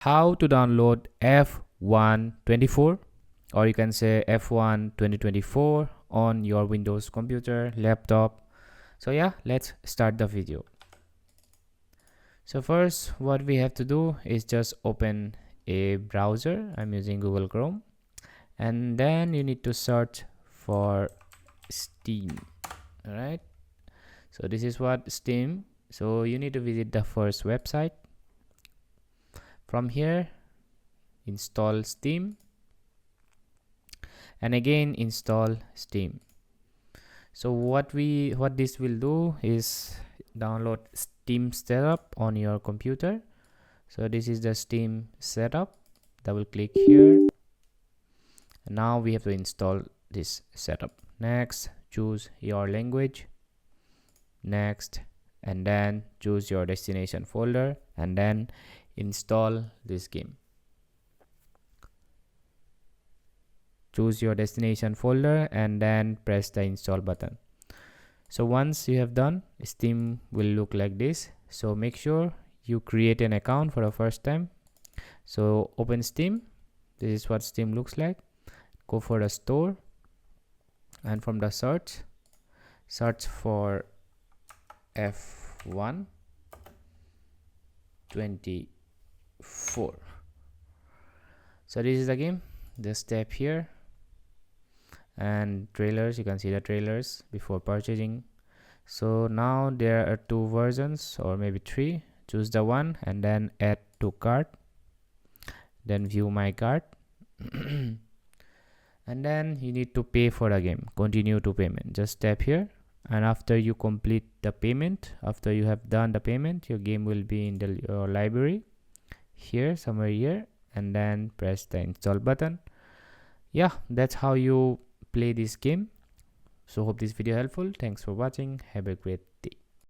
How to download F1 24, or you can say F1 2024 on your Windows computer, laptop. So yeah, let's start the video. So first, what we have to do is just open a browser. I'm using Google Chrome, and then you need to search for Steam. All right, so this is what Steam. So you need to visit the first website. From here, install Steam, and again install Steam. So what this will do is download Steam setup on your computer. So this is the Steam setup. Double click here, and now we have to install this setup. Next, choose your language. Next, and then choose your destination folder, and then install this game. Choose your destination folder and then press the install button. So once you have done, Steam will look like this. So make sure you create an account for the first time. So open Steam. This is what Steam looks like. Go for the store, and from the search for F1 24. So this is the game. Just tap here, and trailers, you can see the trailers before purchasing. So now there are two versions, or maybe three. Choose the one and then add to cart, then view my cart. And then you need to pay for the game. Continue to payment. Just tap here, and after you complete the payment, after you have done the payment, your game will be in your library here, somewhere here, and then press the install button. Yeah, that's how you play this game. So hope this video helpful. Thanks for watching. Have a great day.